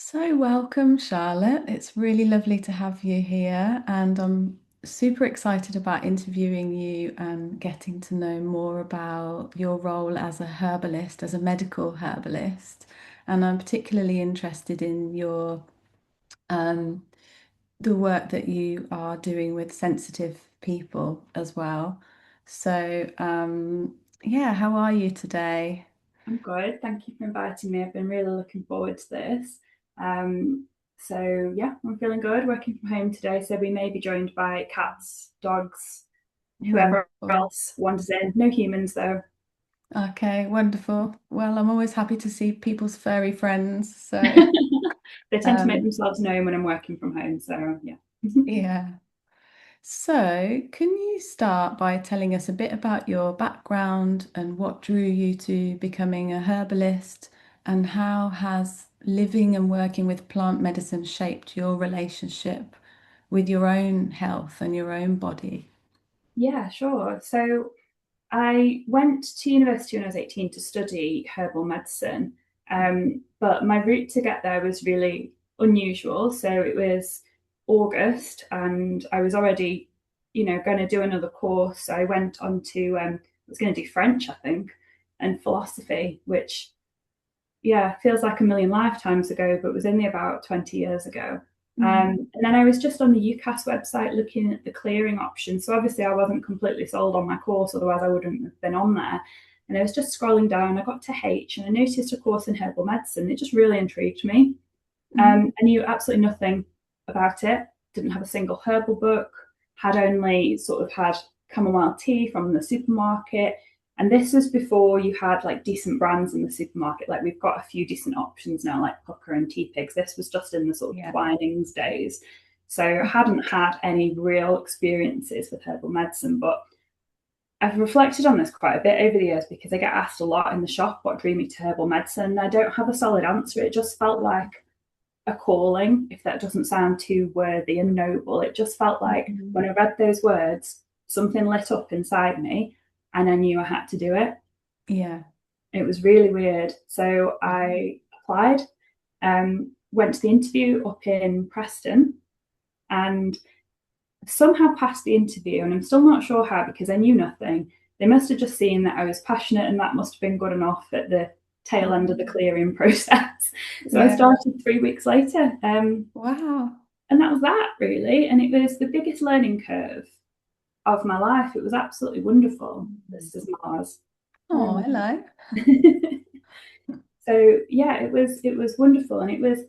So, welcome, Charlotte. It's really lovely to have you here, and I'm super excited about interviewing you and getting to know more about your role as a herbalist, as a medical herbalist. And I'm particularly interested in your um, the work that you are doing with sensitive people as well. So, yeah, how are you today? I'm good. Thank you for inviting me. I've been really looking forward to this. Um, so yeah, I'm feeling good. Working from home today, so we may be joined by cats, dogs, whoever Wonderful. else wanders in. No humans though. Okay, wonderful. Well, I'm always happy to see people's furry friends. So, They tend to make um, themselves known when I'm working from home. So yeah. yeah. So, can you start by telling us a bit about your background and what drew you to becoming a herbalist, and how has living and working with plant medicine shaped your relationship with your own health and your own body? Yeah, sure. So I went to university when I was 18 to study herbal medicine, but my route to get there was really unusual. So it was August, and I was already, going to do another course. I went on to, I was going to do French, I think, and philosophy, which, yeah, feels like a million lifetimes ago, but was only about 20 years ago. Mm. And then I was just on the UCAS website looking at the clearing options. So obviously I wasn't completely sold on my course, otherwise I wouldn't have been on there. And I was just scrolling down. I got to H and I noticed a course in herbal medicine. It just really intrigued me. Mm. I knew absolutely nothing about it. Didn't have a single herbal book. Had only sort of had chamomile tea from the supermarket. And this was before you had like decent brands in the supermarket. Like we've got a few decent options now, like Pucker and Tea Pigs. This was just in the sort of Yeah. Twinings days. So I hadn't had any real experiences with herbal medicine, but I've reflected on this quite a bit over the years because I get asked a lot in the shop what drew me to herbal medicine. I don't have a solid answer. It just felt like a calling, if that doesn't sound too worthy and noble. It just felt like Mhm. when I read those words, something lit up inside me and I knew I had to do it. Yeah. It was really weird. So I applied, went to the interview up in Preston, and somehow passed the interview. And I'm still not sure how because I knew nothing. They must have just seen that I was passionate, and that must have been good enough at the tail end of the Mhm. clearing process. So I Yeah. started 3 weeks later. Wow. And that was that really. And it was the biggest learning curve of my life. It was absolutely wonderful. This is Mars. Oh, Um, hello. so yeah, it was wonderful, and it was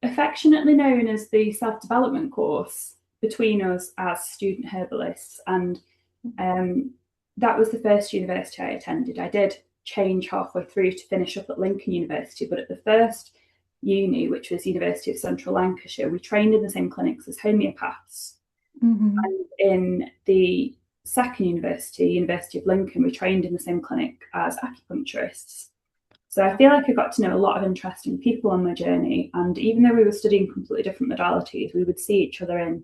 affectionately known as the self development course between us as student herbalists. And um, that was the first university I attended. I did change halfway through to finish up at Lincoln University, but at the first uni, which was University of Central Lancashire, we trained in the same clinics as homeopaths. Hmm. And in the second university, University of Lincoln, we trained in the same clinic as acupuncturists. So I feel like I got to know a lot of interesting people on my journey. And even though we were studying completely different modalities, we would see each other in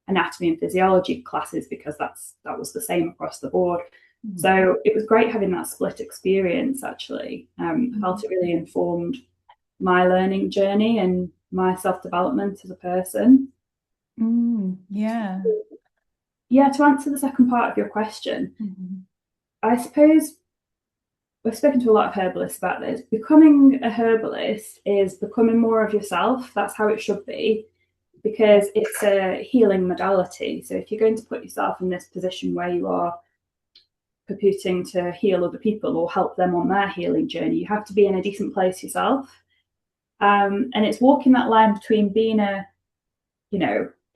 anatomy and physiology classes because that was the same across the board. So it was great having that split experience. Actually, I felt it really informed my learning journey and my self development as a person. Yeah. Yeah, to answer the second part of your question, Mhm. I suppose I've spoken to a lot of herbalists about this. Becoming a herbalist is becoming more of yourself. That's how it should be Yeah. because it's a healing modality. So if you're going to put yourself in this position where you are purporting to heal other people or help them on their healing journey, you have to be in a decent place yourself. And it's walking that line between being a,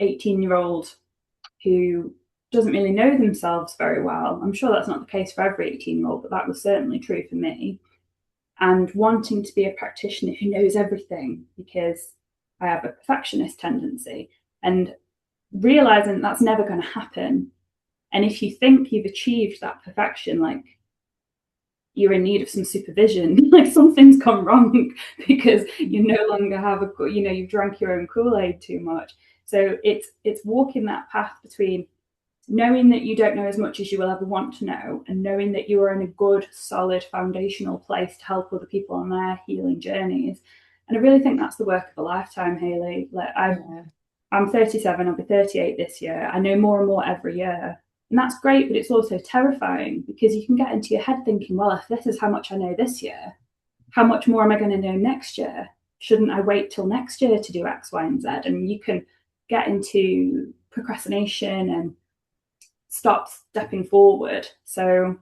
18-year-old who doesn't really know themselves very well. I'm sure that's not the case for every 18-year-old, but that was certainly true for me. And wanting to be a practitioner who knows everything because I have a perfectionist tendency, and realizing that's never going to happen. And if you think you've achieved that perfection, like you're in need of some supervision, like something's gone wrong because you no longer have you've drank your own Kool-Aid too much. So it's walking that path between knowing that you don't know as much as you will ever want to know, and knowing that you are in a good, solid, foundational place to help other people on their healing journeys. And I really think that's the work of a lifetime, Hayley. Yeah. I'm 37, I'll be 38 this year. I know more and more every year. And that's great, but it's also terrifying because you can get into your head thinking, well, if this is how much I know this year, how much more am I going to know next year? Shouldn't I wait till next year to do X, Y, and Z? And you can get into procrastination and stop stepping forward. So,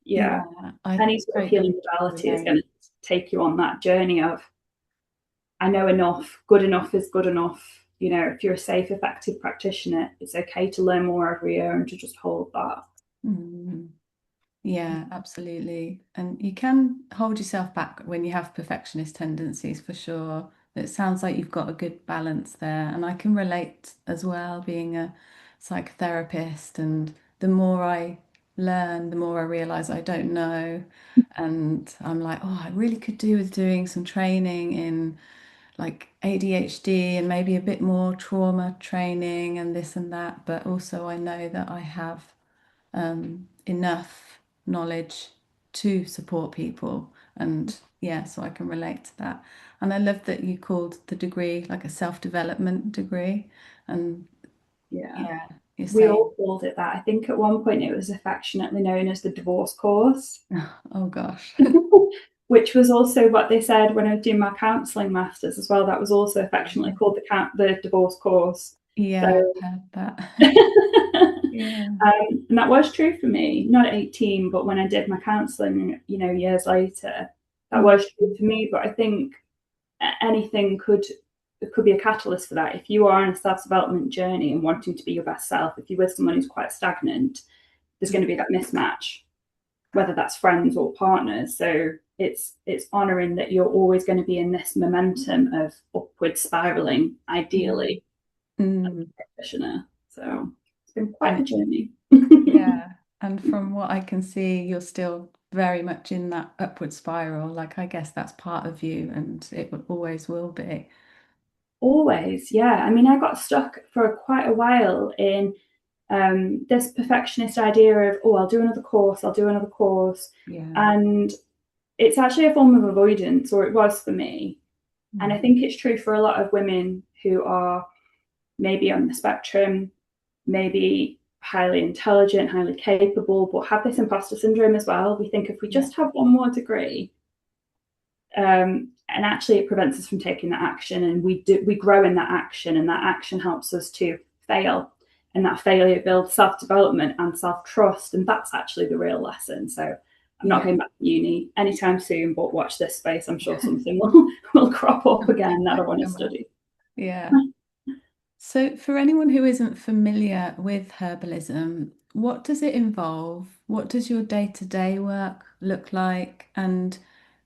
yeah, Yeah, I any sort of healing totally modality is going relate. to take you on that journey of, I know enough, good enough is good enough. You know, if you're a safe, effective practitioner, it's okay to learn more every year and to just hold that. Mm. Yeah, absolutely. And you can hold yourself back when you have perfectionist tendencies for sure. It sounds like you've got a good balance there. And I can relate as well, being a psychotherapist. And the more I learn, the more I realize I don't know. And I'm like, oh, I really could do with doing some training in like ADHD and maybe a bit more trauma training and this and that. But also, I know that I have enough knowledge to support people. And yeah, so I can relate to that. And I love that you called the degree like a self-development degree. And Yeah. yeah, you're We saying, all called it that. I think at one point it was affectionately known as the divorce course, oh gosh. which was also what they said when I was doing my counselling masters as well. That was also affectionately Yeah, called the divorce course. yeah, So, I've heard that. and Yeah. that was true for me. Not at 18, but when I did my counselling, you know, years later, that was true for me. But I think anything could be a catalyst for that. If you are on a self-development journey and wanting to be your best self, if you're with someone who's quite stagnant, there's going to be that mismatch, whether that's friends or partners. So it's honoring that you're always going to be in this momentum of upward spiraling, ideally, as Mm. a practitioner. So it's been quite And the journey. yeah, and from what I can see, you're still very much in that upward spiral. Like, I guess that's part of you, and it always will be. Always, yeah. I mean, I got stuck for quite a while in this perfectionist idea of, oh, I'll do another course, I'll do another course. Yeah. And it's actually a form of avoidance, or it was for me. And I Mm. think it's true for a lot of women who are maybe on the spectrum, maybe highly intelligent, highly capable, but have this imposter syndrome as well. We think if we Yeah. just have one more degree, and actually it prevents us from taking that action, and we grow in that action, and that action helps us to fail, and that failure builds self-development and self-trust, and that's actually the real lesson. So I'm not Yeah. going back to uni anytime soon, but watch this space. I'm sure something will crop up again that I Might want to come up. study. Yeah. So, for anyone who isn't familiar with herbalism, what does it involve? What does your day-to-day work look like? And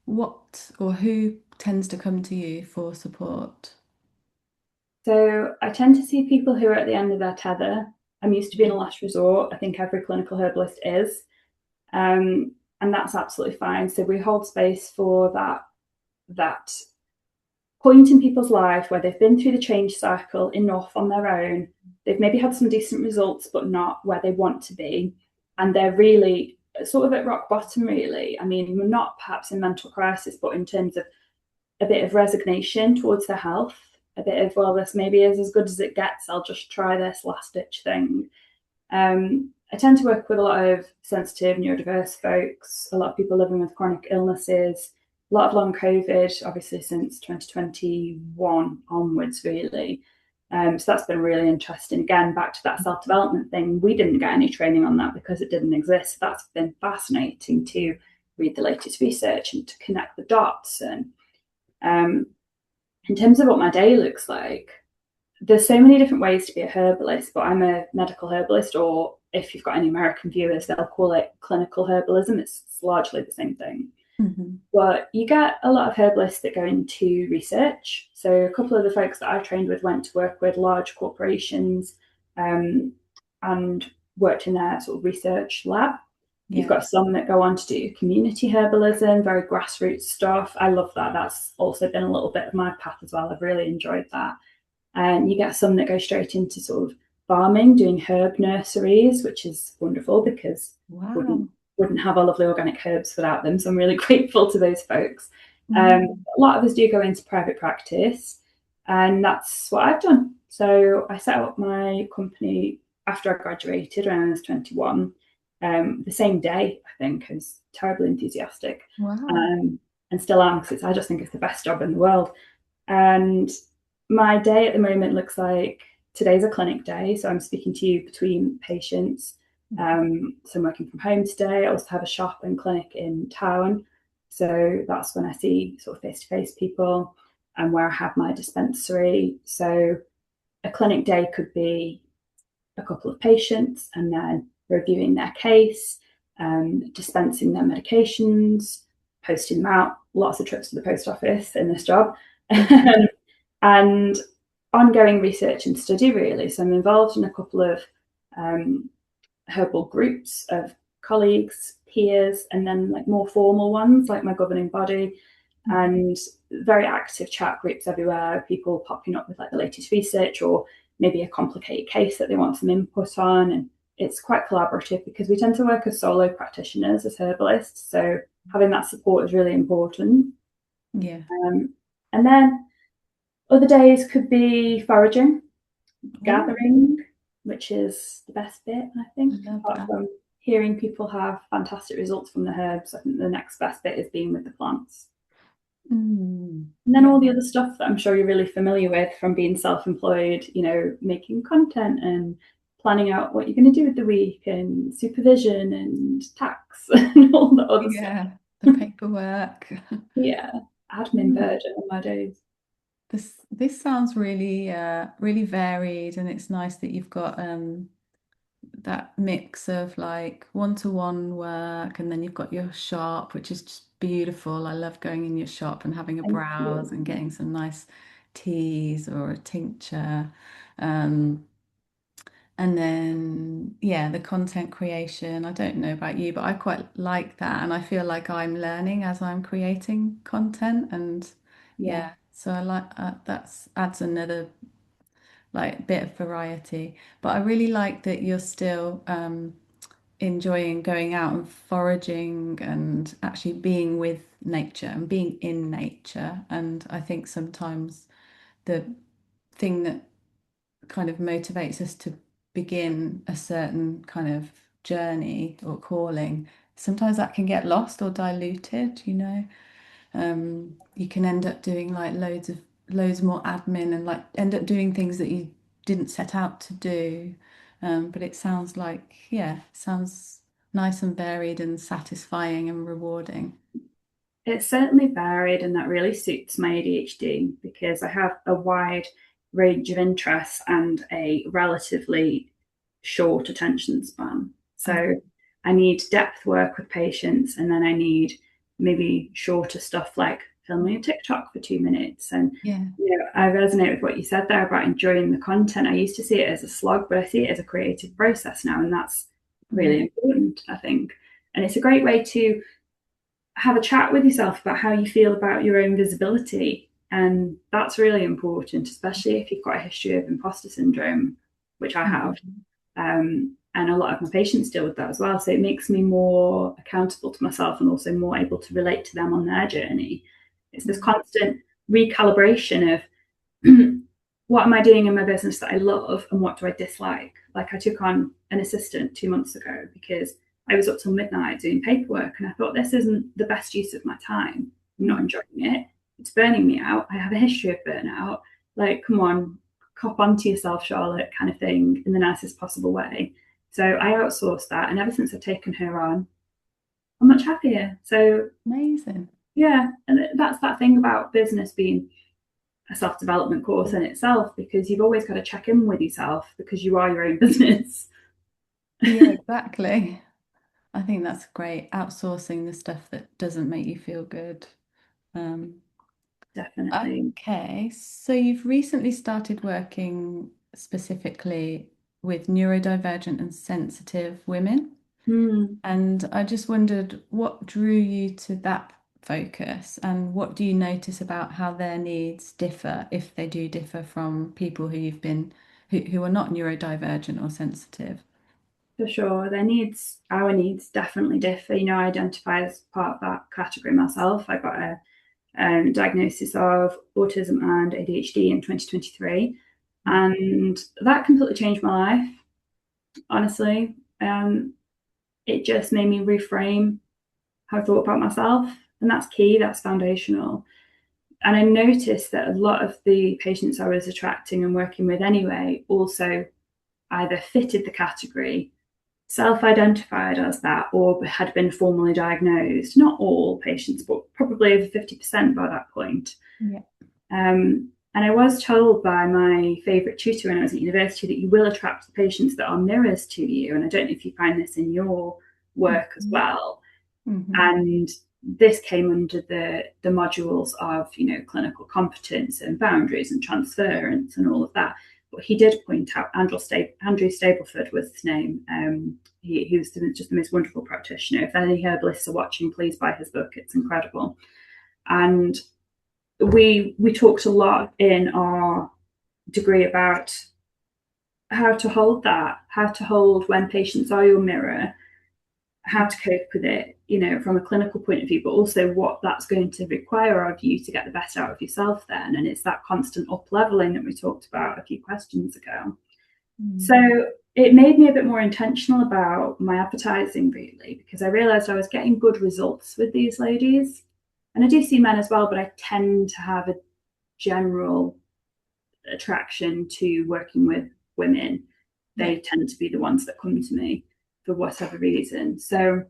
what or who tends to come to you for support? So I tend to see people who are at the end of their tether. I'm used to being a Yeah. last resort. I think every clinical herbalist is. And that's absolutely fine. So we hold space for that point in people's life where they've been through the change cycle enough on their own. They've maybe had some decent results, but not where they want to be. And they're really sort of at rock bottom, really. I mean, we're not perhaps in mental crisis, but in terms of a bit of resignation towards their health, a bit of, well, this maybe is as good as it gets. I'll just try this last ditch thing. I tend to work with a lot of sensitive, neurodiverse folks, a lot of people living with chronic illnesses, a lot of long COVID, obviously since 2021 onwards, really. So that's been really interesting. Again, back to that self development thing, we didn't get any training on that because it didn't exist. That's been fascinating to read the latest research and to connect the dots. And um, in terms of what my day looks like, there's so many different ways to be a herbalist, but I'm a medical herbalist, or if you've got any American viewers, they'll call it clinical herbalism. It's largely the same thing. Mhm. But you get a lot of herbalists that go into research. So a couple of the folks that I trained with went to work with large corporations, and worked in their sort of research lab. You've Yeah. got some that go on to do community herbalism, very grassroots stuff. I love that. That's also been a little bit of my path as well. I've really enjoyed that. And you get some that go straight into sort of farming, doing herb nurseries, which is wonderful because wouldn't Wow. wouldn't have our lovely organic herbs without them. So I'm really grateful to those folks. Mm. A lot of us do go into private practice, and that's what I've done. So I set up my company after I graduated when I was 21, the same day, I think. I was terribly enthusiastic, Wow. um, and still am, because I just think it's the best job in the world. And my day at the moment looks like today's a clinic day. So I'm speaking to you between patients. So I'm working from home today. I also have a shop and clinic in town. So that's when I see sort of face to face people and where I have my dispensary. So a clinic day could be a couple of patients and then reviewing their case, dispensing their medications, posting them out. Lots of trips to the post office in this job. And ongoing research and study, really. So I'm involved in a couple of um, herbal groups of colleagues, peers, and then like more formal ones like my governing body, and very active chat groups everywhere, people popping up with like the latest research or maybe a complicated case that they want some input on. And it's quite collaborative because we tend to work as solo practitioners, as herbalists. So having that support is really important. Yeah. And then other days could be foraging, Oh, gathering, which is the best bit, I I think. love Apart that. from hearing people have fantastic results from the herbs, I think the next best bit is being with the plants. And then Yeah. all the other stuff that I'm sure you're really familiar with from being self employed, making content and planning out what you're going to do with the week and supervision and tax and all the other stuff. Yeah. The paperwork. Yeah, admin Mm. burden on my days. This sounds really really varied, and it's nice that you've got that mix of like one-to-one work, and then you've got your shop, which is just beautiful. I love going in your shop and having a Thank browse and you. getting some nice teas or a tincture. Um, and then, yeah, the content creation. I don't know about you, but I quite like that. And I feel like I'm learning as I'm creating content. And Yeah. yeah, so I like that's adds another like bit of variety. But I really like that you're still enjoying going out and foraging and actually being with nature and being in nature. And I think sometimes the thing that kind of motivates us to begin a certain kind of journey or calling, sometimes that can get lost or diluted, you know. You can end up doing like loads more admin and like end up doing things that you didn't set out to do. But it sounds like, yeah, it sounds nice and varied and satisfying and rewarding. It's certainly varied, and that really suits my ADHD because I have a wide range of interests and a relatively short attention span. So I need depth work with patients, and then I need maybe shorter stuff like filming a TikTok for 2 minutes. And Yeah. I resonate with what you said there about enjoying the content. I used to see it as a slog, but I see it as a creative process now, and that's Yeah. really important, I think. And it's a great way to have a chat with yourself about how you feel about your own visibility. And that's really important, especially if you've got a history of imposter syndrome, which I have. Mhm. And a lot of my patients deal with that as well. So it makes me more accountable to myself and also more able to relate to them on their journey. It's this Mm. constant recalibration of what am I doing in my business that I love and what do I dislike? Like I took on an assistant 2 months ago because I was up till midnight doing paperwork and I thought this isn't the best use of my time. I'm not enjoying it. It's burning me out. I have a history of burnout. Like, come on, cop onto yourself, Charlotte, kind of thing, in the nicest possible way. So I outsourced that, and ever since I've taken her on, I'm much happier. So Amazing. yeah, and that's that thing about business being a self development course in itself because you've always got to check in with yourself because you are your own business. Yeah, exactly. I think that's great. Outsourcing the stuff that doesn't make you feel good. Um, Definitely. okay, so you've recently started working specifically with neurodivergent and sensitive women. Mm, And I just wondered what drew you to that focus and what do you notice about how their needs differ, if they do differ from people who you've been who are not neurodivergent or sensitive? for sure. Our needs definitely differ. I identify as part of that category myself. I got diagnosis of autism and ADHD in 2023. Mm. And that completely changed my life, honestly. It just made me reframe how I thought about myself. And that's key, that's foundational. And I noticed that a lot of the patients I was attracting and working with anyway also either fitted the category, self-identified as that, or had been formally diagnosed. Not all patients, but probably over 50% by that point. Yeah. And I was told by my favourite tutor when I was at university that you will attract the patients that are mirrors to you. And I don't know if you find this in your work as Mhm. well. Mhm. And this came under the modules of, clinical competence and boundaries and transference and all of that. But he did point out Andrew Stableford was his name. He was just the most wonderful practitioner. If any herbalists are watching, please buy his book. It's incredible. And we talked a lot in our degree about how to hold that, how to hold when patients are your mirror, how to cope with it, from a clinical point of view, but also what that's going to require of you to get the best out of yourself then. And it's that constant up leveling that we talked about a few questions ago. So Mm. it made me a bit more intentional about my advertising, really, because I realized I was getting good results with these ladies. And I do see men as well, but I tend to have a general attraction to working with women. Yeah. They tend to be the ones that come to me for whatever reason. So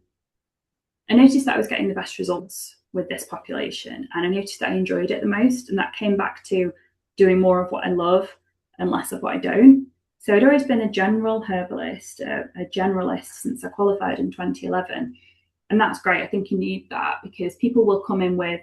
I noticed that I was getting the best results with this population, and I noticed that I enjoyed it the most. And that came back to doing more of what I love and less of what I don't. So I'd always been a general herbalist, a generalist since I qualified in 2011. And that's great. I think you need that because people will come in with,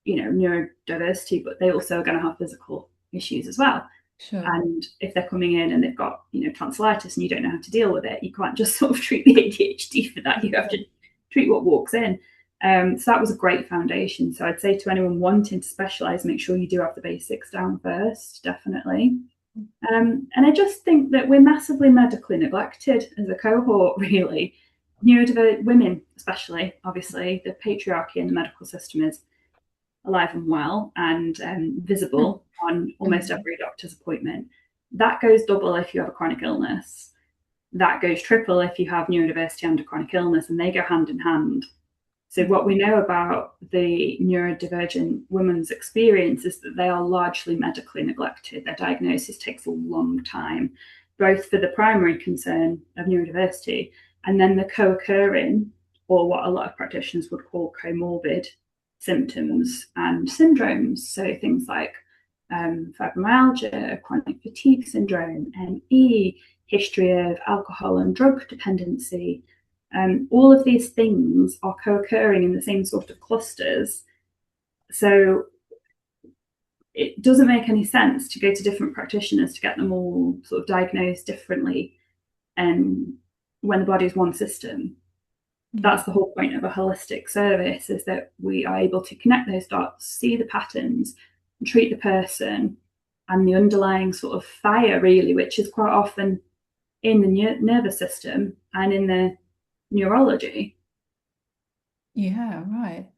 neurodiversity, but they also are going to have physical issues as well. Sure. And if they're coming in and they've got, tonsillitis and you don't know how to deal with it, you can't just sort of treat the ADHD for that. You have to treat what walks in. So that was a great foundation. So I'd say to anyone wanting to specialize, make sure you do have the basics down first, definitely. And I just think that we're massively medically neglected as a cohort, really. Neurodivergent women, especially, obviously, the patriarchy in the medical system is alive and well and visible on almost Mm. every doctor's appointment. That goes double if you have a chronic illness. That goes triple if you have neurodiversity and a chronic illness, and they go hand in hand. So, what we know about the neurodivergent women's experience is that they are largely medically neglected. Their diagnosis takes a long time, both for the primary concern of neurodiversity and then the co occurring, or what a lot of practitioners would call comorbid symptoms and syndromes. So, things like fibromyalgia, chronic fatigue syndrome, ME, history of alcohol and drug dependency, all of these things are co-occurring in the same sort of clusters. So it doesn't make any sense to go to different practitioners to get them all sort of diagnosed differently. And when the body is one system, Yeah. that's the whole point of a holistic service, is that we are able to connect those dots, see the patterns, and treat the person and the underlying sort of fire, really, which is quite often in the nervous system and in the neurology. Yeah, right.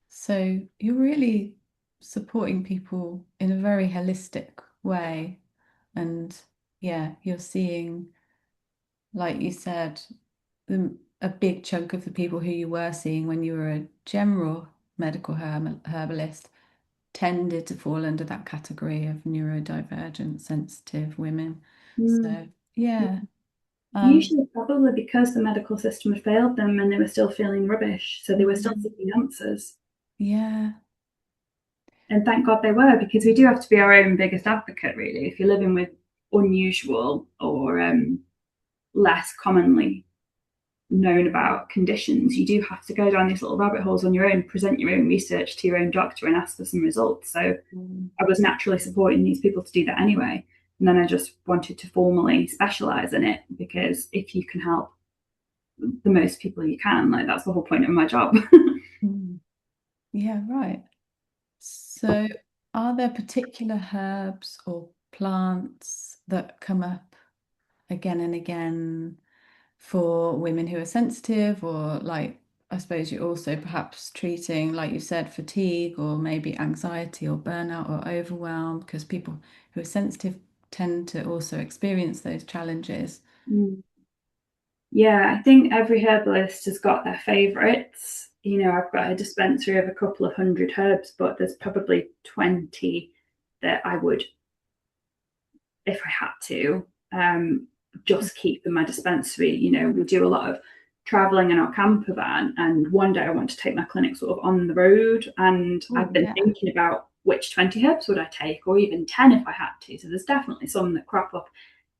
So you're really supporting people in a very holistic way. And yeah, you're seeing, like you said, a big chunk of the people who you were seeing when you were a general medical herbalist tended to fall under that category of neurodivergent, sensitive women. Mm. So yeah, um, Usually, probably because the medical system had failed them and they were still feeling rubbish. So they were still mm, seeking answers. yeah, And thank God they were, because we do have to be our own biggest advocate, really. If you're living with unusual or less commonly known about conditions, you do have to go down these little rabbit holes on your own, present your own research to your own doctor, and ask for some results. So mm, I was naturally supporting these people to do that anyway. And then I just wanted to formally specialize in it because if you can help the most people you can, like that's the whole point of my job. mm, yeah, right. So, are there particular herbs or plants that come up again and again for women who are sensitive, or like I suppose you're also perhaps treating, like you said, fatigue or maybe anxiety or burnout or overwhelm, because people who are sensitive tend to also experience those challenges. Mm. Yeah, I think every herbalist has got their favourites. I've got a dispensary of a couple of hundred herbs, but there's probably 20 that I would, if I had to, just keep in my dispensary. We do a lot of traveling in our camper van, and one day I want to take my clinic sort of on the road, and Oh, I've been yeah. thinking about which 20 herbs would I take, or even 10 if I had to. So there's definitely some that crop up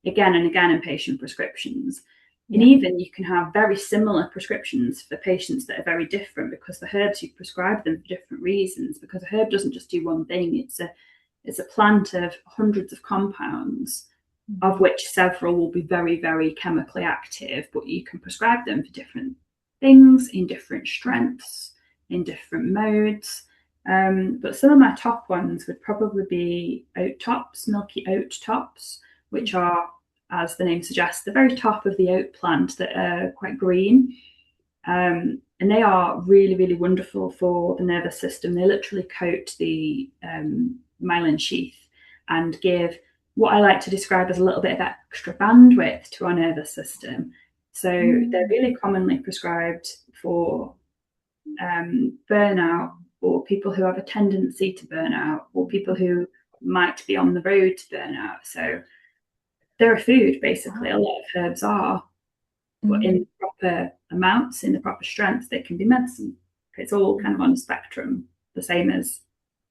again and again in patient prescriptions. And Yeah. even you can have very similar prescriptions for patients that are very different, because the herbs you prescribe them for different reasons, because a herb doesn't just do one thing. It's a plant of hundreds of compounds, of Mhm. which several will be very, very chemically active, but you can prescribe them for different things in different strengths, in different modes. But some of my top ones would probably be oat tops, milky oat tops, which are, as the name suggests, the very top of the oat plant that are quite green. And they are really, really wonderful for the nervous system. They literally coat the myelin sheath and give what I like to describe as a little bit of extra bandwidth to our nervous system. So they're Mm. really commonly prescribed for burnout, or people who have a tendency to burn out, or people who might be on the road to burnout. So they're a food, basically. A Wow. lot of herbs are, but in Mm. the proper amounts, in the proper strengths, they can be medicine. It's all kind of on a spectrum, the same as,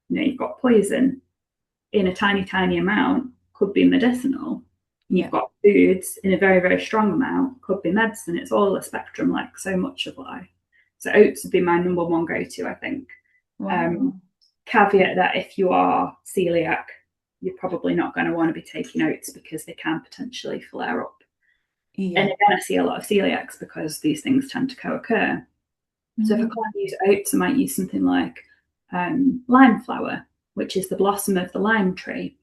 you've got poison in a tiny, tiny amount could be medicinal. And you've Yeah. got foods in a very, very strong amount could be medicine. It's all a spectrum, like so much of life. So oats would be my number one go-to, I think. Um, Wow. Caveat that if you are celiac, you're probably not going to want to be taking oats because they can potentially flare up. And Yeah. again, I see a lot of celiacs because these things tend to co-occur. So if I Mm. can't use oats, I might use something like lime flower, which is the blossom of the lime tree.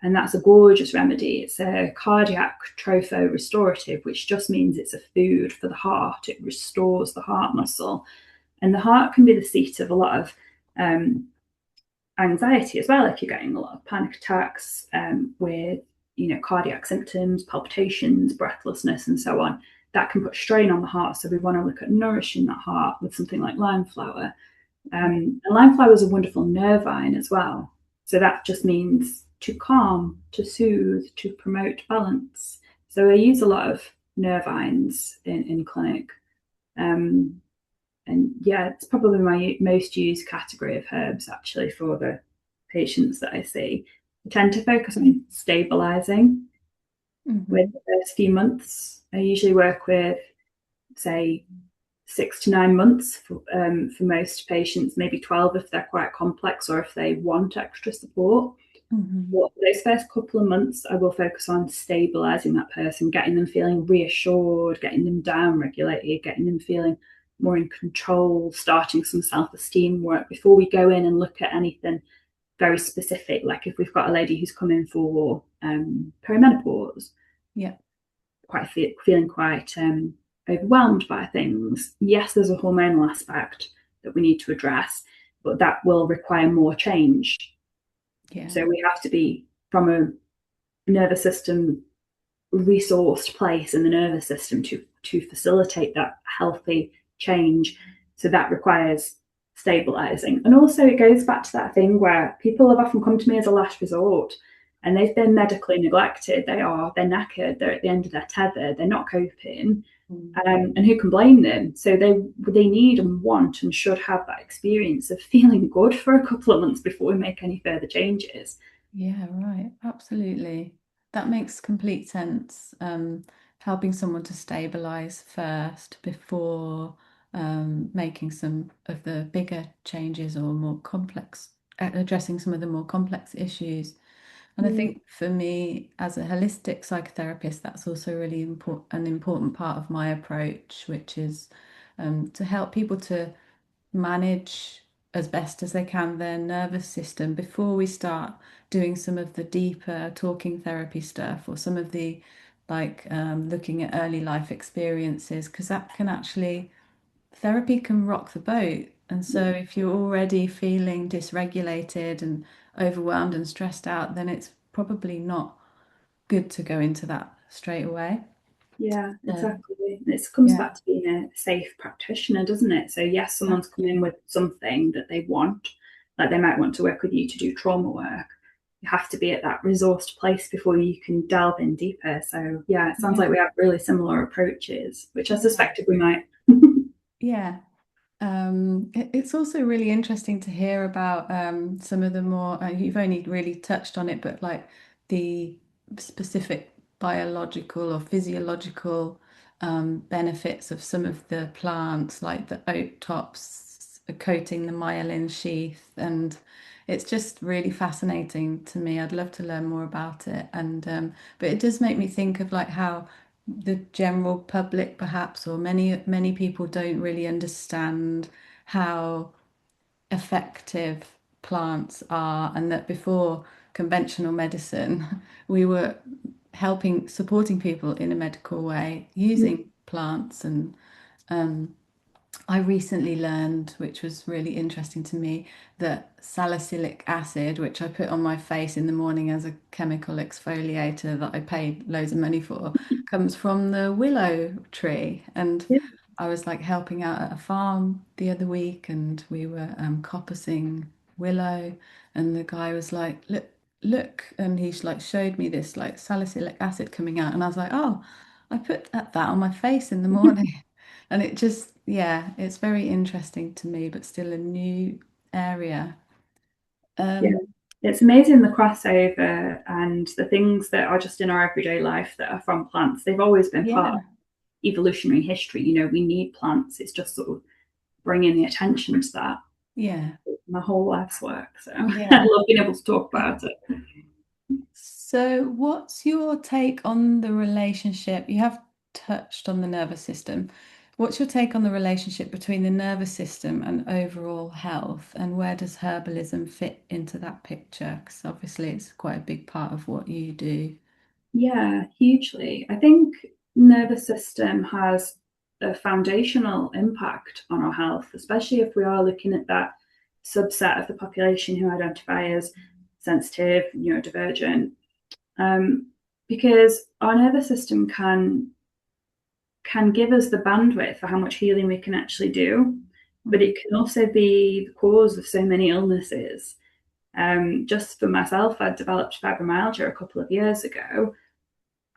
And that's a gorgeous remedy. It's a cardiac tropho restorative, which just means it's a food for the heart. It restores the heart muscle. And the heart can be the seat of a lot of um, anxiety as well. If you're getting a lot of panic attacks with cardiac symptoms, palpitations, breathlessness, and so on, that can put strain on the heart. So we want to look at nourishing that heart with something like lime flower. Yeah. And lime flower is a wonderful nervine as well. So that just means to calm, to soothe, to promote balance. So I use a lot of nervines in clinic. Um, and yeah, it's probably my most used category of herbs actually for the patients that I see. I tend to focus on stabilizing with Hmm. the first few months. I usually work with, say, 6 to 9 months for most patients, maybe 12 if they're quite complex or if they want extra support. Hmm. But those first couple of months, I will focus on stabilizing that person, getting them feeling reassured, getting them down regulated, getting them feeling more in control, starting some self esteem work before we go in and look at anything very specific. Like if we've got a lady who's come in for perimenopause, Yeah. feeling quite overwhelmed by things. Yes, there's a hormonal aspect that we need to address, but that will require more change. Yeah. So we have to be from a nervous system resourced place in the nervous system to facilitate that healthy change. So that requires stabilizing. And also it goes back to that thing where people have often come to me as a last resort, and they've been medically neglected. They're knackered, they're at the end of their tether, they're not coping. Mm. And who can blame them? So they need and want and should have that experience of feeling good for a couple of months before we make any further changes. Yeah, right. Absolutely. That makes complete sense. Helping someone to stabilize first before making some of the bigger changes or more complex, addressing some of the more complex issues. And I Mm. think for me, as a holistic psychotherapist, that's also really an important part of my approach, which is to help people to manage as best as they can their nervous system before we start doing some of the deeper talking therapy stuff or some of the looking at early life experiences, because that can actually therapy can rock the boat. And so if you're already feeling dysregulated and overwhelmed and stressed out, then it's probably not good to go into that straight away. Yeah, So exactly. It comes yeah, back to being a safe practitioner, doesn't it? So yes, someone's come in exactly. with something that they want, like they might want to work with you to do trauma work. You have to be at that resourced place before you can delve in deeper. So yeah, it sounds Yeah, like we have really similar approaches, which I yeah, suspected we might. yeah. It's also really interesting to hear about some of the more, you've only really touched on it, but like the specific biological or physiological benefits of some of the plants, like the oat tops coating the myelin sheath. And it's just really fascinating to me. I'd love to learn more about it. And but it does make me think of like how the general public perhaps or many people don't really understand how effective plants are, and that before conventional medicine we were supporting people in a medical way using plants. And um, I recently learned, which was really interesting to me, that salicylic acid, which I put on my face in the morning as a chemical exfoliator that I paid loads of money for, comes from the willow tree. And Yeah. I was like helping out at a farm the other week, and we were coppicing willow, and the guy was like, "Look, look," and he like showed me this like salicylic acid coming out, and I was like, "Oh, I put that on my face in the morning." And it just, yeah, it's very interesting to me, but still a new area. Yeah. Um, It's amazing the crossover and the things that are just in our everyday life that are from plants. They've always been part of yeah, evolutionary history. You know, we need plants. It's just sort of bringing the attention to that. yeah, My whole life's work. So I yeah. love being able to talk about it. So, what's your take on the relationship? You have touched on the nervous system. What's your take on the relationship between the nervous system and overall health? And where does herbalism fit into that picture? Because obviously it's quite a big part of what you do. Yeah, hugely. I think nervous system has a foundational impact on our health, especially if we are looking at that subset of the population who identify as sensitive, neurodivergent, um, because our nervous system can give us the bandwidth for how much healing we can actually do, but Mm, it can also be the cause of so many illnesses. Just for myself, I developed fibromyalgia a couple of years ago,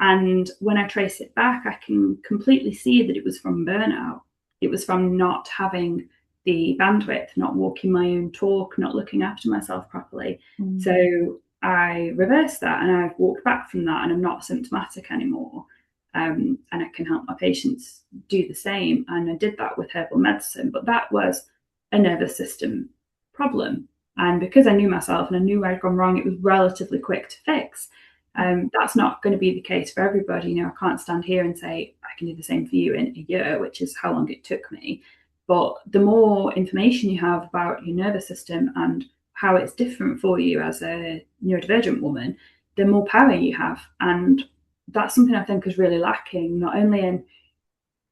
and when I trace it back, I can completely see that it was from burnout. It was from not having the bandwidth, not walking my own talk, not looking after myself properly. mm, So I reversed that and I've walked back from that and I'm not symptomatic anymore. And I can help my patients do the same. And I did that with herbal medicine, but that was a nervous system problem. And because I knew myself and I knew where I'd gone wrong, it was relatively quick to fix. That's not going to be the case for everybody. You know, I can't stand here and say I can do the same for you in a year, which is how long it took me. But the more information you have about your nervous system and how it's different for you as a neurodivergent woman, the more power you have. And that's something I think is really lacking, not only in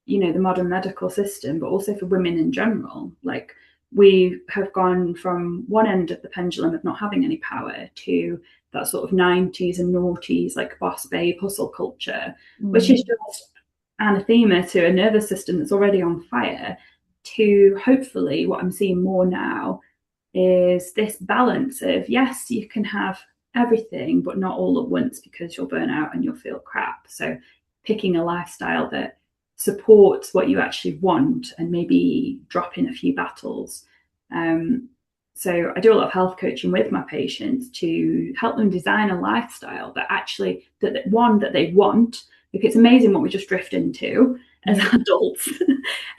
the modern medical system, but also for women in general. Like we have gone from one end of the pendulum of not having any power to that sort of 90s and noughties, like boss babe hustle culture, which is mm, just anathema to a nervous system that's already on fire, to hopefully what I'm seeing more now is this balance of, yes, you can have everything, but not all at once because you'll burn out and you'll feel crap. So picking a lifestyle that supports what you actually want and maybe drop in a few battles. Um, so I do a lot of health coaching with my patients to help them design a lifestyle that actually that they want, because it's amazing what we just drift into as yeah, adults.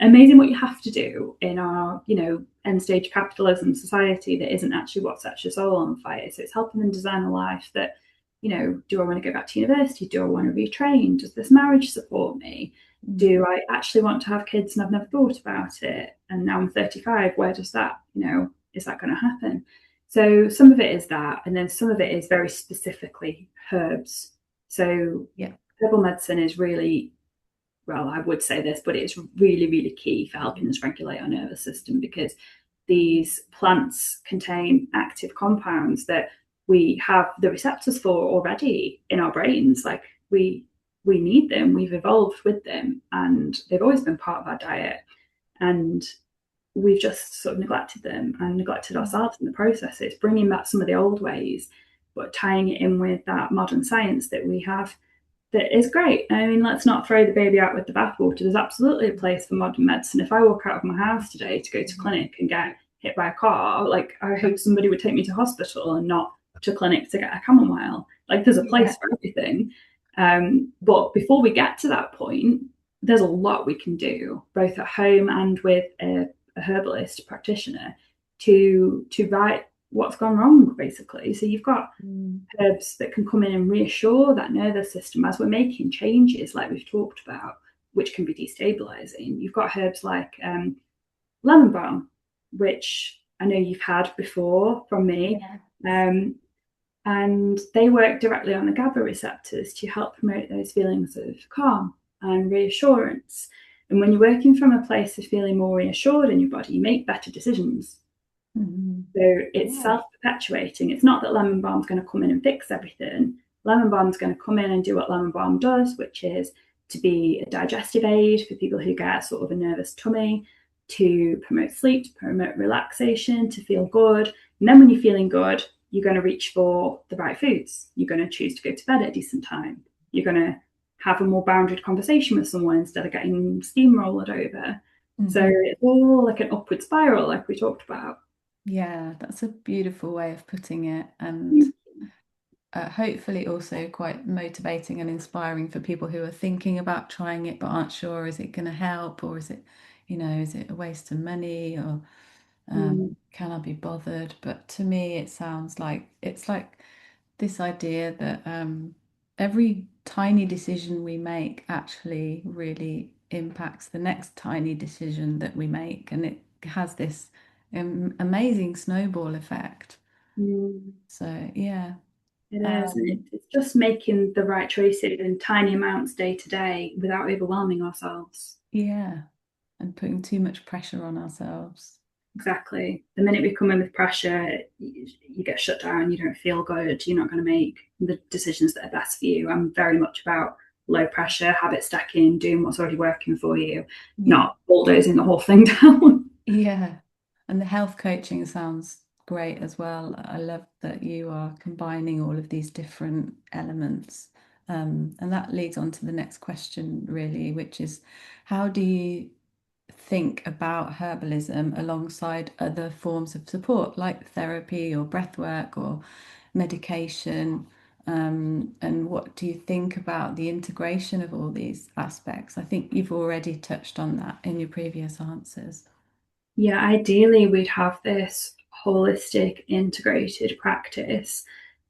Amazing what you have to do in our, end stage capitalism society that isn't actually what sets your soul on fire. So it's helping them design a life that, do I want to go back to university? Do I want to retrain? Does this marriage support me? mm, Do I actually want to have kids and I've never thought about it? And now I'm 35, where does that, is that going to happen? So some of it is that, and then some of it is very specifically herbs. So yeah, herbal medicine is really well, I would say this, but it's really, really key for helping us regulate our nervous system, because these plants contain active compounds that we have the receptors for already in our brains. Like we need them, we've evolved with them, and they've always been part of our diet. And we've just sort of neglected them and neglected ourselves in the process. It's bringing back some of the old ways, but tying it in with that modern science that we have that is great. I mean, let's not throw the baby out with the bathwater. There's absolutely a place for modern medicine. If I walk out of my house today to go to clinic and get hit by a car, like, I hope somebody would take me to hospital and not to clinic to get a chamomile. Like, there's a place for everything. But before we get to that point, there's a lot we can do, both at home and with a herbalist practitioner, to right what's gone wrong, basically. So you've got herbs that can come in and reassure that nervous system as we're making changes, like we've talked about, which can be destabilizing. You've got herbs like lemon balm, which I know you've had before from me. And they work directly on the GABA receptors to help promote those feelings of calm and reassurance. And when you're working from a place of feeling more reassured in your body, you make better decisions. So it's self-perpetuating. It's not that lemon balm is going to come in and fix everything. Lemon balm is going to come in and do what lemon balm does, which is to be a digestive aid for people who get sort of a nervous tummy, to promote sleep, to promote relaxation, to feel good. And then when you're feeling good, you're going to reach for the right foods. You're going to choose to go to bed at a decent time. You're going to have a more bounded conversation with someone instead of getting steamrolled over. So it's all like an upward spiral, like we talked about. Yeah, that's a beautiful way of putting it, and hopefully also quite motivating and inspiring for people who are thinking about trying it but aren't sure, is it going to help, or is it, is it a waste of money, or can I be bothered? But to me, it sounds like it's like this idea that every tiny decision we make actually really impacts the next tiny decision that we make, and it has this amazing snowball effect. So yeah. It is. And it's just making the right choices in tiny amounts day to day without overwhelming ourselves. Yeah, and putting too much pressure on ourselves. Exactly. The minute we come in with pressure, you get shut down, you don't feel good, you're not going to make the decisions that are best for you. I'm very much about low pressure, habit stacking, doing what's already working for you, not bulldozing the whole thing down. Yeah. And the health coaching sounds great as well. I love that you are combining all of these different elements. And that leads on to the next question, really, which is how do you think about herbalism alongside other forms of support like therapy or breathwork or medication? And what do you think about the integration of all these aspects? I think you've already touched on that in your previous answers. Yeah, ideally, we'd have this holistic, integrated practice,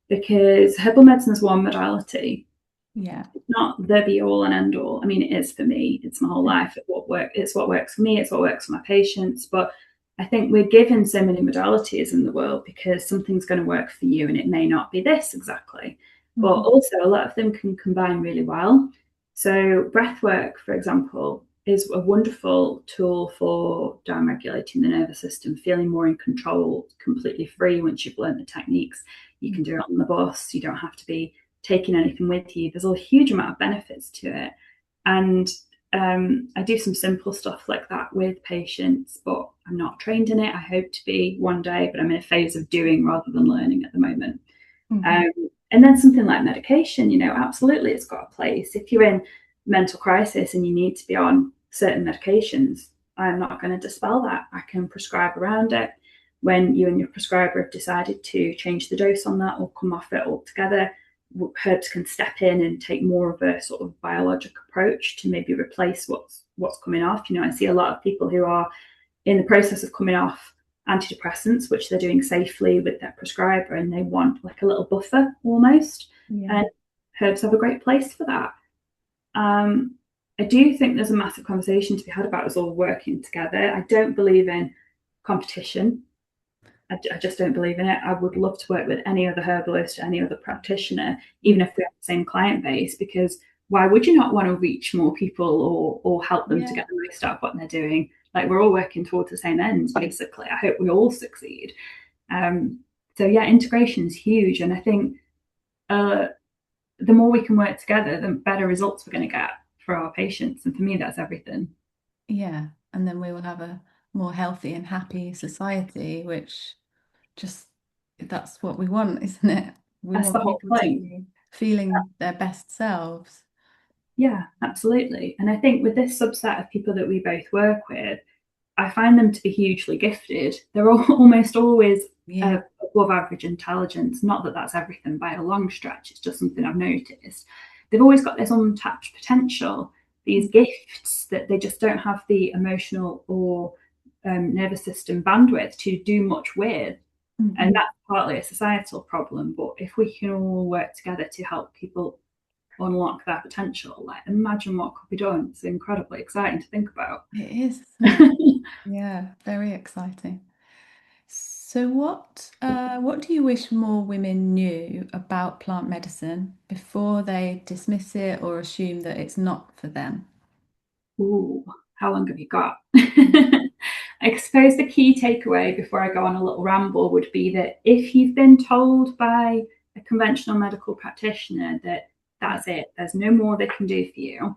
because herbal medicine is one modality. Yeah. It's not the be all and end all. I mean, it is for me. It's my whole life. It's what works for me. It's what works for my patients. But I think we're given so many modalities in the world because something's going to work for you, and it may not be this exactly. But also, a lot of them can combine really well. So, breath work, for example, is a wonderful tool for down regulating the nervous system, feeling more in control, completely free once you've learned the techniques. You can do it on the bus. You don't have to be taking anything with you. There's a huge amount of benefits to it. And I do some simple stuff like that with patients, but I'm not trained in it. I hope to be one day, but I'm in a phase of doing rather than learning at the moment. And then something like medication, absolutely it's got a place. If you're in mental crisis and you need to be on certain medications, I'm not going to dispel that. I can prescribe around it. When you and your prescriber have decided to change the dose on that or come off it altogether, herbs can step in and take more of a sort of biologic approach to maybe replace what's coming off. I see a lot of people who are in the process of coming off antidepressants, which they're doing safely with their prescriber, and they want like a little buffer almost. And herbs have a great place for that. I do think there's a massive conversation to be had about us all working together. I don't believe in competition. I just don't believe in it. I would love to work with any other herbalist, any other practitioner, even if we have the same client base, because why would you not want to reach more people or help them to Yeah. get the most out of what they're doing? Like, we're all working towards the same ends, basically. I hope we all succeed. Um, so yeah, integration is huge, and I think the more we can work together, the better results we're going to get for our patients. And for me, that's everything. Yeah. And then we will have a more healthy and happy society, which just that's what we want, isn't it? We That's the want whole people to point. be feeling their best selves. Yeah, absolutely. And I think with this subset of people that we both work with, I find them to be hugely gifted. They're all, almost always Yeah. above average intelligence. Not that that's everything by a long stretch, it's just something I've noticed. They've always got this untapped potential, these gifts that they just don't have the emotional or nervous system bandwidth to do much with. And Mhm. that's partly a societal problem. But if we can all work together to help people unlock their potential, like, imagine what could be done. It's incredibly exciting to think about. It is, isn't it? Yeah, very exciting. So what do you wish more women knew about plant medicine before they dismiss it or assume that it's not for them? Ooh, how long have you got? Mm. I suppose the key takeaway before I go on a little ramble would be that if you've been told by a conventional medical practitioner that Yeah, that's it, there's no more they can do for you,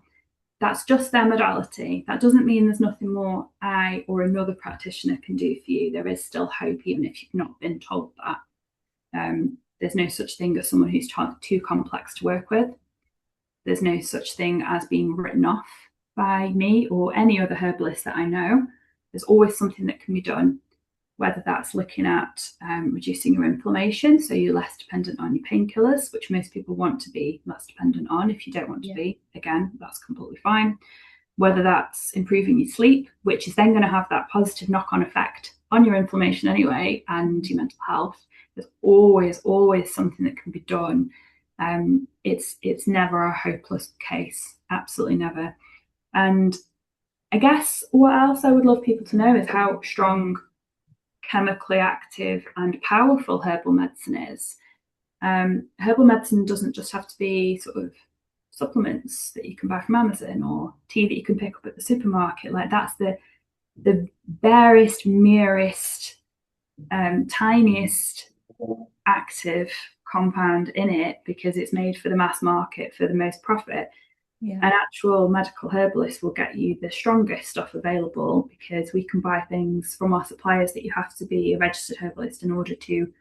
that's just their modality. That doesn't mean there's nothing more I or another practitioner can do for you. There is still hope, even if you've not been told that. There's no such thing as someone who's too complex to work with. There's no such thing as being written off by me or any other herbalist that I know. There's always something that can be done, whether that's looking at reducing your inflammation so you're less dependent on your painkillers, which most people want to be less dependent on. If you don't want to yeah, be, again, that's completely fine. Whether that's improving your sleep, which is then going to have that positive knock on effect on your inflammation anyway and your mental health. There's always something that can be done. It's never a hopeless case, absolutely never. And I guess what else I would love people to know is how strong, chemically active, and powerful herbal medicine is. Herbal medicine doesn't just have to be sort of supplements that you can buy from Amazon or tea that you can pick up at the supermarket. Like, that's the barest, merest, tiniest active compound in it because it's made for the mass market for the most profit. yeah, An actual medical herbalist will get you the strongest stuff available because we can buy things from our suppliers that you have to be a registered herbalist in order to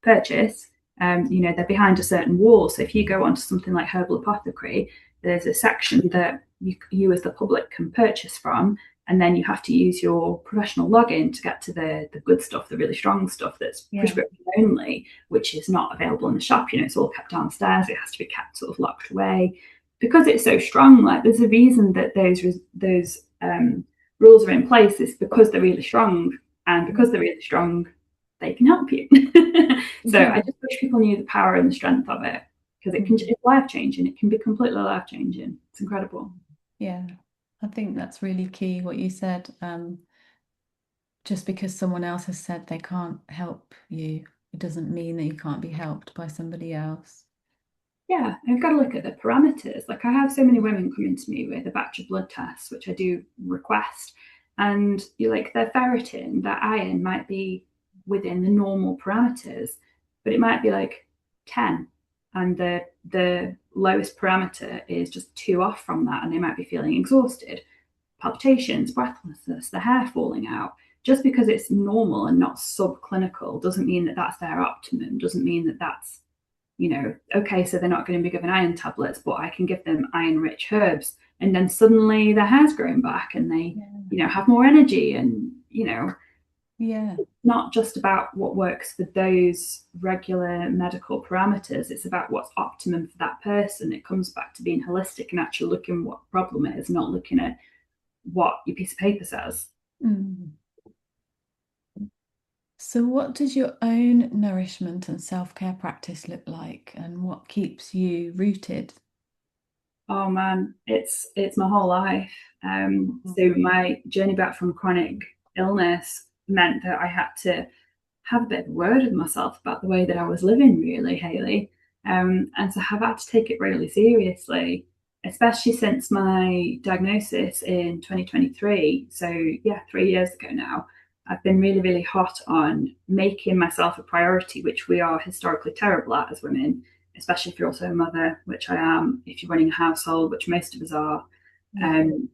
purchase. They're behind a certain wall. So if you go onto something like Herbal Apothecary, there's a section that you as the public can purchase from, and then you have to use your professional login to get to the good stuff, the really strong stuff that's yeah, prescription only, which is not available in the shop. It's all kept downstairs. It has to be kept sort of locked away because it's so strong. Like, there's a reason that those rules are in place. Is because they're really strong, and because they're really strong, they can help you. So yeah. I just wish people knew the power and the strength of it because Mhm. it's life changing. It can be completely life changing. It's incredible. Yeah, I think that's really key what you said. Just because someone else has said they can't help you, it doesn't mean that you can't be helped by somebody else. Yeah, I've got to look at the parameters. Like, I have so many women coming to me with a batch of blood tests, which I do request, and you're like, their ferritin, their iron might be within the normal parameters, but it might be like 10, and the lowest parameter is just 2 off from that, and they might be feeling exhausted, palpitations, breathlessness, the hair falling out. Just because it's normal and not subclinical doesn't mean that that's their optimum, doesn't mean that that's, okay, so they're not going to be given iron tablets, but I can give them iron rich herbs. And then suddenly their hair's growing back and they, Yeah. have more energy. And, Yeah. not just about what works for those regular medical parameters, it's about what's optimum for that person. It comes back to being holistic and actually looking what the problem is, not looking at what your piece of paper says. Mm. So, what does your own nourishment and self-care practice look like, and what keeps you rooted? Oh man, it's my whole life. So my journey back from chronic illness meant that I had to have a bit of a word with myself about the way that I was living, really, Hayley. And so have had to take it really seriously. especially since my diagnosis in 2023. So, yeah, 3 years ago now, I've been really, really hot on making myself a priority, which we are historically terrible at as women, especially if you're also a mother, which I am, if you're running a household, which most of us are. Yeah. Um,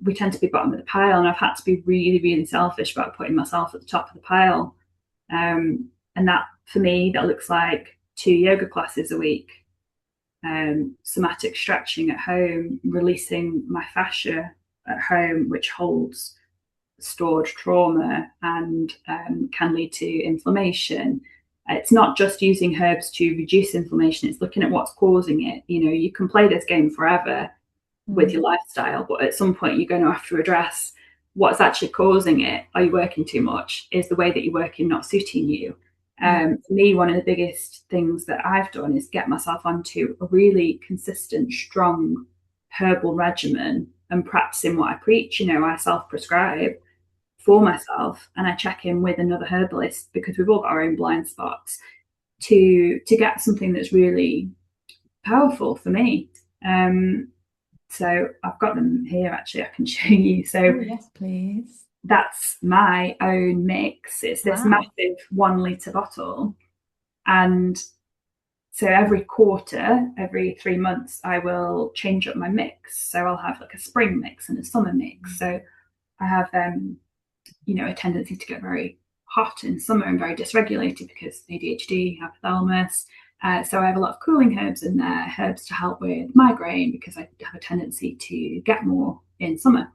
we tend to be bottom of the pile, and I've had to be really, really selfish about putting myself at the top of the pile. And that, for me, that looks like 2 yoga classes a week, somatic stretching at home, releasing my fascia at home, which holds stored trauma and can lead to inflammation. It's not just using herbs to reduce inflammation, it's looking at what's causing it. You know, you can play this game forever with Mm. your lifestyle, but at some point you're going to have to address what's actually causing it. Are you working too much? Is the way that you're working not suiting you? Yeah. For me, one of the biggest things that I've done is get myself onto a really consistent, strong herbal regimen and practicing what I preach. You know, I self prescribe for myself and I check in with another herbalist because we've all got our own blind spots to get something that's really powerful for me. So I've got them here actually, I can show you. So Oh, yes, please. that's my own mix. It's this Wow. massive 1 litre bottle. And so every quarter, every 3 months, I will change up my mix. So I'll have like a spring mix and a summer mix. So I have a tendency to get very hot in summer and very dysregulated because ADHD, hypothalamus. So I have a lot of cooling herbs in there, herbs to help with migraine because I have a tendency to get more in summer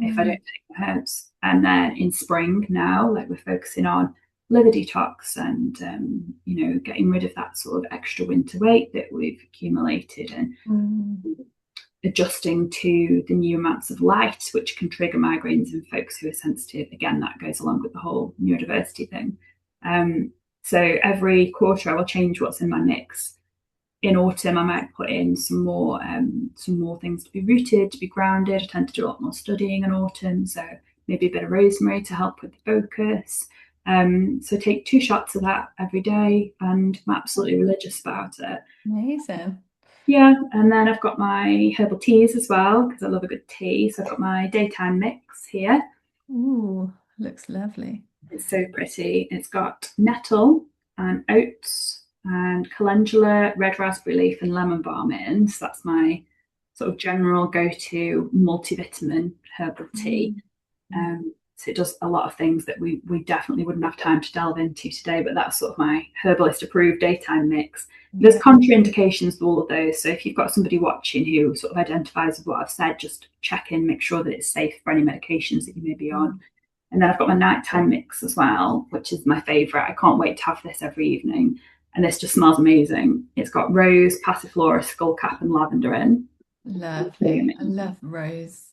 if I don't Mm. take the herbs. And then in spring now, like we're focusing on liver detox and getting rid of that sort of extra winter weight that we've accumulated and Mm. adjusting to the new amounts of light, which can trigger migraines in folks who are sensitive. Again, that goes along with the whole neurodiversity thing. So every quarter, I will change what's in my mix. In autumn, I might put in some more things to be rooted, to be grounded. I tend to do a lot more studying in autumn, so maybe a bit of rosemary to help with the focus. So take 2 shots of that every day, and I'm absolutely religious about it. Amazing. Yeah, and then I've got my herbal teas as well because I love a good tea. So I've got my daytime mix here. Ooh, looks lovely. It's so pretty. It's got nettle and oats and calendula, red raspberry leaf, and lemon balm in. So that's my sort of general go-to multivitamin herbal tea. Mm. Mm. So it does a lot of things that we definitely wouldn't have time to delve into today, but that's sort of my herbalist approved daytime mix. There's Yeah. contraindications to all of those. So if you've got somebody watching who sort of identifies with what I've said, just check in, make sure that it's safe for any medications that you may be on. Mm. And then I've got my nighttime mix as well, which is my favourite. I can't wait to have this every evening. And this just smells amazing. It's got rose, passiflora, skullcap, and lavender in. Really Lovely. I amazing. love rose.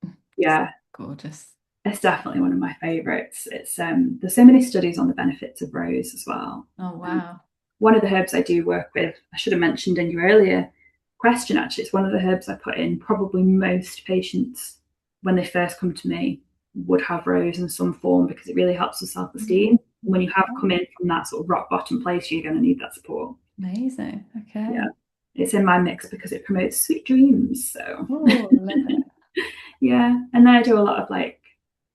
It's Yeah, gorgeous. it's definitely one of my favourites. It's there's so many studies on the benefits of rose as well. Oh, Um, wow. one of the herbs I do work with, I should have mentioned in your earlier question actually, it's one of the herbs I put in. Probably most patients when they first come to me would have rose in some form because it really helps with self-esteem. When you have come in from that sort of rock bottom place, you're going to need that support. Amazing. Yeah, Okay. it's in my mix because it promotes sweet dreams. So Oh, love it. yeah, and then I do a lot of like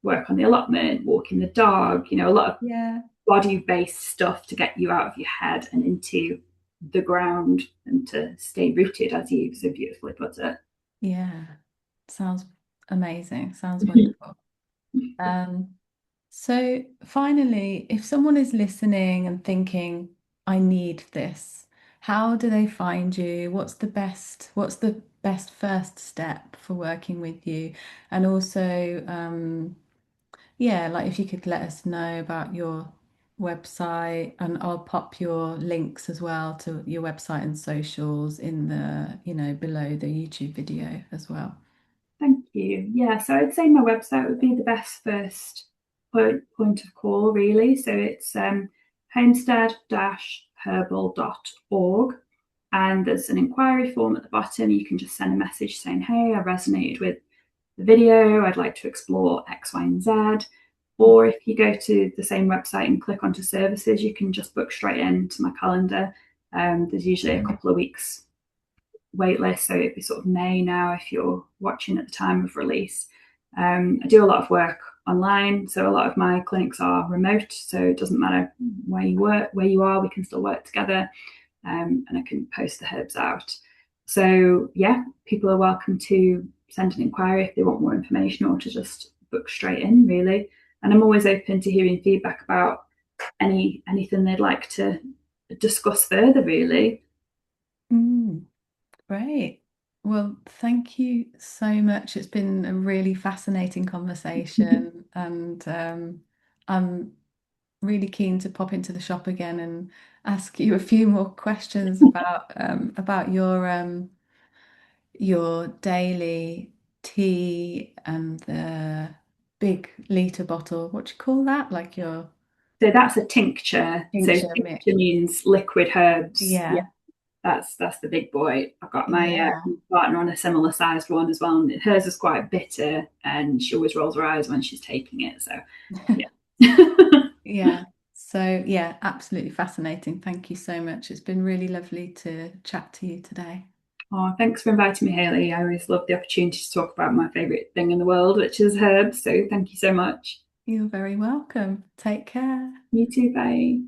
work on the allotment, walking the dog, a lot of Yeah. body-based stuff to get you out of your head and into the ground and to stay rooted, as you so beautifully put it. Yeah. Sounds amazing. Sounds wonderful. Um, so finally, if someone is listening and thinking, I need this, how do they find you? What's the best first step for working with you? And also, yeah, like if you could let us know about your website, and I'll pop your links as well to your website and socials in below the YouTube video as well. Thank you. Yeah, so I'd say my website would be the best first point of call, really. So it's homestead-herbal.org. And there's an inquiry form at the bottom. You can just send a message saying, hey, I resonated with the video. I'd like to explore X, Y, and Z. Or if you go to the same website and click onto services, you can just book straight into my calendar. There's usually a couple of weeks wait list. So it'd be sort of May now if you're watching at the time of release. I do a lot of work online, so a lot of my clinics are remote, so it doesn't matter where you work, where you are, we can still work together, and I can post the herbs out. So yeah, people are welcome to send an inquiry if they want more information or to just book straight in, really. And I'm always open to hearing feedback about anything they'd like to discuss further, really. Mm, great. Well, thank you so much. It's been a really fascinating conversation, and I'm really keen to pop into the shop again and ask you a few more questions about your daily tea and the big liter bottle. What do you call that? Like your So that's a tincture. So tincture mix. tincture means liquid herbs. Yeah, Yeah, that's the big boy. I've got my yeah. partner on a similar sized one as well, and hers is quite bitter, and she always rolls her eyes when she's taking it. So yeah. Yeah. So, yeah, absolutely fascinating. Thank you so much. It's been really lovely to chat to you today. Oh, thanks for inviting me, Hayley. I always love the opportunity to talk about my favourite thing in the world, which is herbs. So thank you so much. You're very welcome. Take care. You too. Bye.